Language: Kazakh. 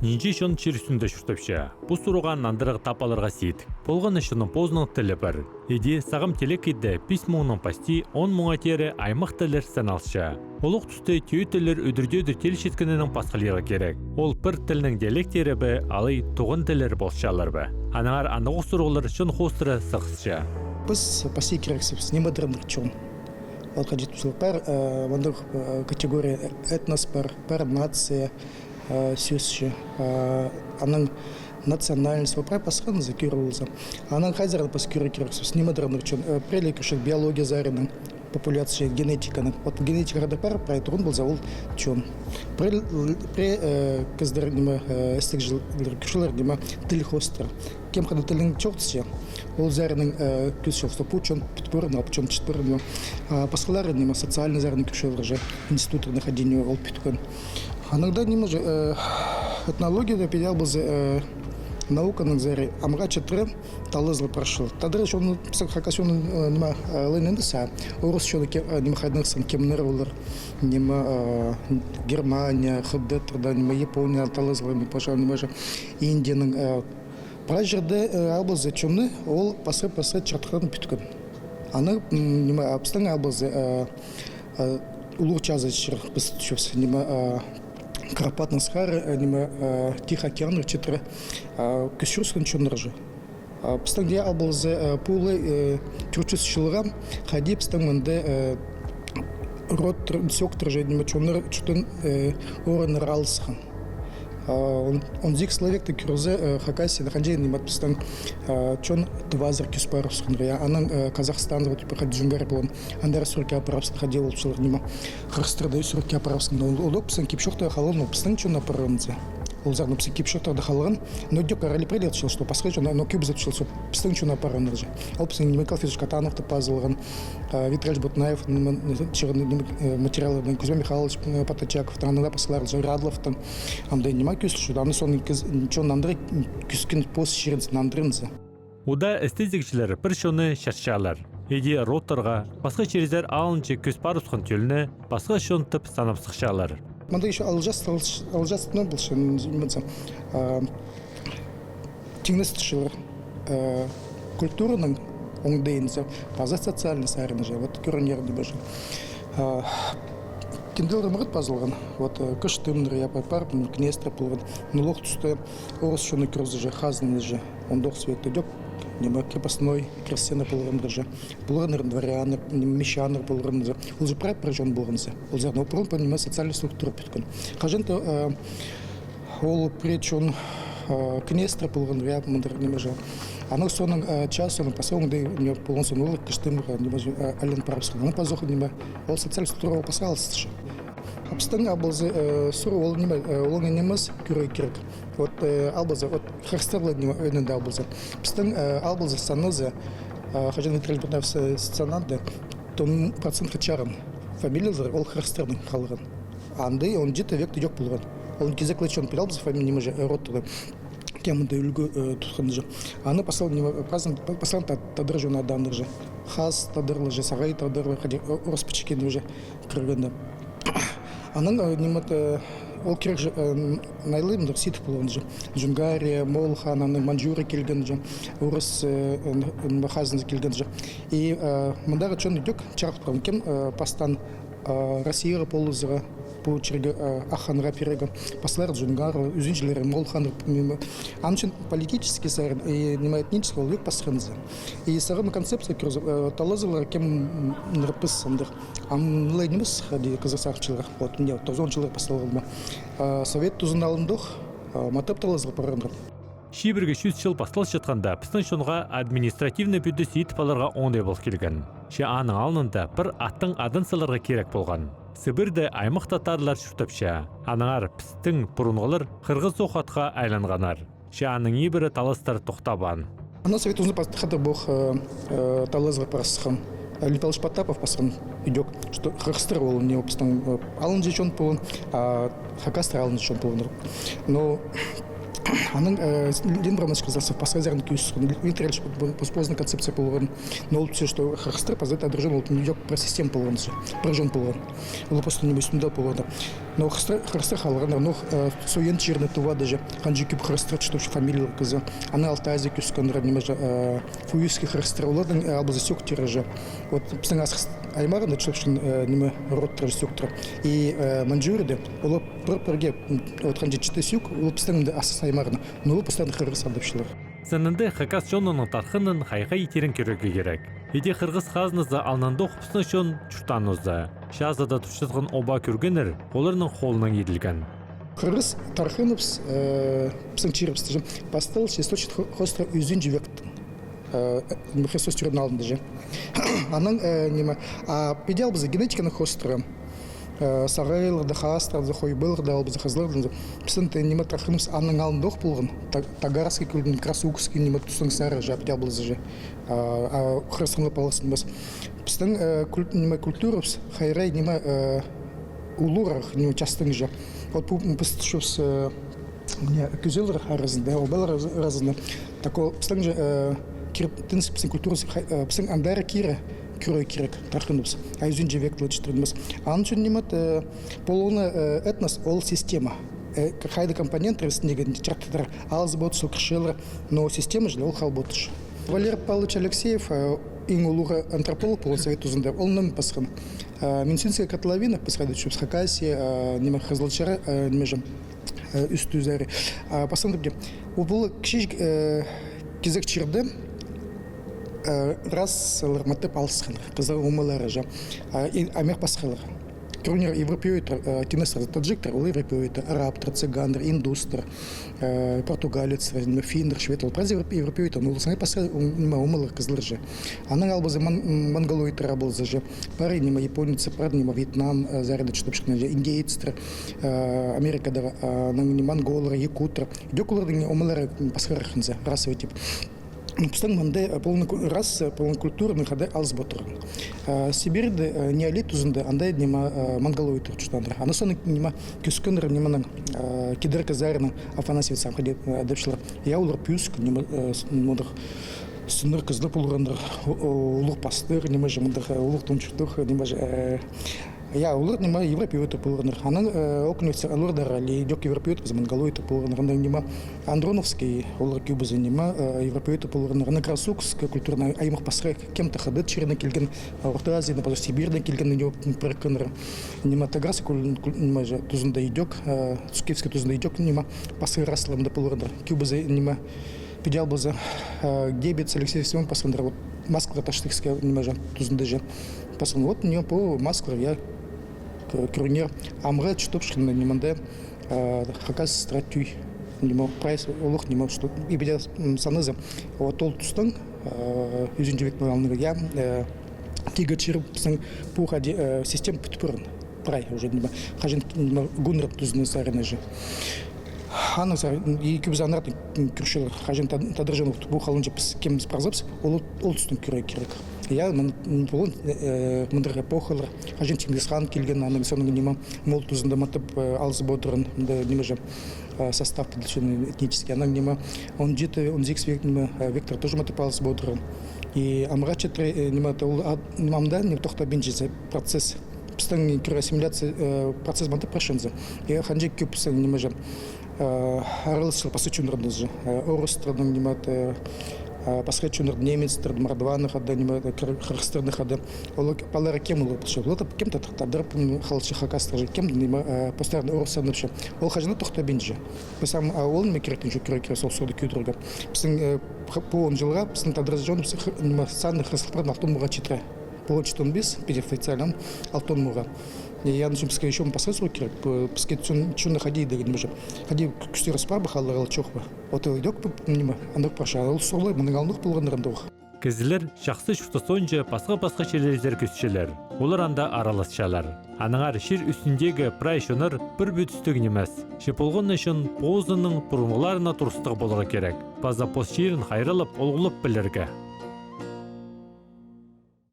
Нинче шон чирсүндө шуртапша. Бу суруган нандырыгы тапаларга сит. Болгон ишинин поздун тили бар. Иди сагым телекидде письмонун пасти 10 муңа тере аймак тилер саналша. Олук түсте түйөтелер өдүрдөдүр телшеткенинин паскалыгы керек. Ол пыр тилинин диалектери бе, алый тугун тилер болшалар бе. Анаңар андагы суруглар шон хостра саксча. Біз паси керексіз, не модерндік чон. Ол қажет бар, вандық категория этнос бар нация, сөзші. Аның национальность вапрай пасқан закирулза. Аның хайзар пас керексіз, не модерндік чон. Преликушек биология зарының, популяция генетиканың. Вот генетикада бар, прайтурун был завол чон. При кыздыр неме эстек жылдыр күшілер неме тіл хостер. Кем қады тілін чоқтсы, ол зарының күші пучон, питпорын, апчон читпорын. Пасқалары неме социальный зарының күшілер же институты находения ол питкон. Анагда неме же этнология педал был наука заре амга чатры талызлы прошел. Тадры шон психокасион неме лынындыса, орыс шон неме хайдынсын кемнер олар. Нема Германия, Хаддетрда, нема Япония, талызлы, пожалуй, нема же Индияның Пражырды абылзы чуны, ол пасы чартқан бүткін. Аны нема абстың абылзы улучазы чырық біз түшіпсі. Нема Карпатның сқары, нема Тихоокеаныр четрі күшірсін чуныр жы. Абстың де абылзы пулы түрчіс шылыға қади абстың мұнды род сектор же нема чуныр чутын орыныр алысқан. Он зик словек так кюрзе Хакасия находили не матпистан чон двазер кюспаровский я анан Казахстан вот проходил джунгар план андар сурки апаравский ходил в шелер нема хрстрда сурки апаравский но удобсан кипшохта халон но пистан чон апаранзе ол зарно пси кипшохта да халон но дёк рали предел что посходи но кюб зачел что пистан чон апаранзе ал пистан не калфиш катанов то пазлган Витраль Ботнаев материалы Кузьма Михайлович Поточаков там послар Радлов там амдай нема күсү аны сон ничон нандры күскин пост ширинс нандрынзы. Уда эстетикчилер бір шоны шаршалар. Еди роторға, басқа черезер алынчы көз парусқан төліне, басқа шон тып санап сықшалар. Мында еще алжас не был шын теңнестішілер культураның оңдайынсы, база социальный сайрын же, вот көрінерді бәжі. Кенделер мұрыт пазылған, вот күштімдір, я пар, кнестра пылған, нулық түсті, орыс шоны көрзі же, хазны же, ондық светті дөк, нема крепостной, крестьяны пылғанды же, пылғаныр дворяныр, мещаныр пылғанды же, ол же прай прожон болғанды. Ол зарны опырын по социальный структура петкін. Қажынты ол пречон кнестра пылғанды, я мындыр неме же. Аны соның часының пасауыңды не полонсын олы кіштіміға әлін парапсың. Аны пазоқы неме ол социаль структура пасалысышы. Абстың абылзы сұры ол неме олың неміз көрі керек. Вот абылзы, вот хрстерлы неме өйнінде абылзы. Абстың абылзы санызы, қажын Витраль Ботнаев санады, тон процент хачарын. Фамилиялар ол хрстерлің қалған. Анды он жеті векті жоқ болған. Ол кезеклі чон пиралбызы фамилия неме же роттығы. Кемді үлгі тұтқанды же. Аны пасалын тадыр жона адамдыр же. Хас тадырлы же, сағай тадырлы, орыс пічекенді же кіргенді. Аның немет ол керек же найлымдыр ситіп болғанды же. Джунгария, Молхан, Манжура келгенді же, орыс хазынды келгенді же. И мұндағы чон үдек чарықтырған кем пастан Россияға полызыға, по череге Аханра перега, послар Джунгару, Үзинчелер, Молхан, анчин политический сарен и нема этнического лик посреднза. И сарен концепция талазылар кем нрпысандыр. Амлай немес хади казахстанчылар. Вот мне тозончылар посларылма. Совет тузуналындох матап талазылар парандыр. Шибірге 100 жыл бастал жатқанда, пістің шонға административный бүді сейтіп аларға ондай бол келген. Ше аның алынында бір аттың адынсыларға керек болған. Сібірді аймақ татарлар шүртіпше. Аныңар пістің бұрынғылар қырғыз оқатқа айланғанар. Ше аның ебірі таластар тоқтабан. Ана совет ұзны пастықады бұқ талазылар парасыған. Литалыш Потапов пасқан идек, что хрстер ол не опыстан алын жечон полын, а хакастер алын жечон полын. Но Аның линдромас казался посказарный кюс, витрельш поздно концепция половин. Но все, что храстер, позади одружен, вот не идет про систему половин, прожен половин. Он просто не быстро половин. Но храстер халарнер, но суен черный тува даже, ханжи кюб храстер, что фамилия каза. Она алтази кюс, конра немного фуюский храстер, уладен алба засек тиража. Вот псангас аймар, на что неме рот тражсектора. И манжуриде, уло проге, вот ханжи читесюк, уло пстанг асас аймарна, но уло постоянно храстер адапшилар. Сынынды хакас жонының тархынын хайқа етерін кереге керек. Еде қырғыз қазнызы алнанды оқыпсына шон чүштанызды. Шазада тұшытығын оба көргенер, оларының қолынан еділген. Қырғыз тархынывс, псын чирывсты, постал шесточет хостра үзін жевектін. Христос түрін алдында же. Аның неме, а педел бізі генетиканы хостра. Сағайлырды, хастарды, хойбылырды, албызы қызлырды. Пісінті неме тархынывс аның алдында оқ болған. Тагарский күлдің, красугский неме тұстың сәрі же, педел бізі же. Хрыстыңлы палысын біз. Пістің культуровс хайрай неме улурах неме частың же. Вот пістішівс күзелір арызында, обалар арызында. Тако пістің же тыныс пістің культурасы пістің андары кері көрі керек тархынымыз. Айзын жевек лычтырымыз. Анын үшін немет полуны этнос ол система. Қайды компоненттер весіндегі чарттар алыз ботсы кішелер, но система жылы ол қал ботыш. Валерий Павлович Алексеев ең улуға антрополог болу совет ұзында. Ол нам пасқан. Медицинская котловина пасқады үшіп Хакасия, неме Хазлычары, неме жам үсті үзәрі. Пасқан тұрге. Ол бұл кішеш кезек чирді раз ларматып алысқан. Қыздар умалары жам. Амер пасқалар. Крунер европеойтер, тинестер, таджиктер, ол европеойтер, арабтер, цыгандер, индустер, португалец, финдер, шведер, праз европеойтер, но сами пасқал умалар қызлар же. Аның албазы монголойтер абылзы же. Пары нема японцы, пары нема Вьетнам, заряды чутопшканы же, индейцтер, Америкада, монголар, якутер. Дёкулардың умалары пасқарахынзы, расовый тип. Пустан мандай полный рас, полный культурный ходы алсботрын. Сибирьде неолит узында андай нема монголойтер чуштандыр. Аны соны нема күскендер неманың кидерка зарының Афанасьев сам ходит адапшылар. Я улар пюск нема модыр сыныр кызды пулгандыр. Улуг пастыр нема жымдыр улуг тунчуктух нема я улар нема европеойтер пулгандыр. Аның окнуйцы алурдар али дёк европеойтер біз монголойтер пулгандыр. Анда нема Андроновский улар кюбызы нема европеойтер пулгандыр. Аны красукская культурная аймақ пасрай кем-то ходит черный келген Орта Азия, например, Сибирьде келген нема прекыныр. Нема Тагарский нема же тузында идёк, Цукевский тузында идёк нема пасрай расларында пулгандыр. Кюбызы нема педел базы Гебец Алексей Семен пасрандыр. Вот Москва таштыкская нема же тузында же пасрандыр. Вот нема по Москве я Крунер, амрет, что пшли на неманде, хакас стратюй, нема прайс, олух нема что и бедя санызы, вот толтустан, юзинжевик на я, тигачир псан пухади систем подпорн, прай уже нема, хажин гунер тузны сарны же. Хана и кюбзанрат крушил, хажин тадржен бухалунчи кем спарзапс, олтустан кюрек. Я полон мындырға похылыр. Хажин Чингисхан келген, аның соның нема мол тузында матып алыс бодырын, нема же состав подлеченный этнический. Аның нема 17-18 век нема Виктор тоже матып алыс бодырын. И амра четре нема немамда не тоқта бенжезе процесс. Пыстың кюр ассимиляция процесс матып прошензе. И ханжек кюп пыстың нема же арылысыл пасычундырды же. Орыстырдың нема пасхачунер немецтер, мордванах, да нема кыргызстарных, да ол палара кем улы пошел. Вот кем-то тадыр халчы хакастыр же, кем нема постоянно орысаны пошел. Ол хажына тоқта бенже. Писам ол мекертин же кюрекер сол соды кюдрга. Писам по он жылга, писам тадржон нема санных распродаж алтон муга читра. Получтон без официально алтон муга. Я начал пускай еще посредством кирк, пускай чун находи да не может. Ходи кусти распарба халла чохба. Вот идёк нема, андык паша, ол сорлай мынгалдык болгондордох. Кызлар шахсы шуштасонча пасқа шелеризер көсчелер. Олар анда араласчалар. Аныңар шир үстіндегі прайшоныр бір бүтістік немес. Шеполғын үшін позының бұрынғыларына тұрыстық болығы керек. База пост шерін хайрылып, олғылып білерге.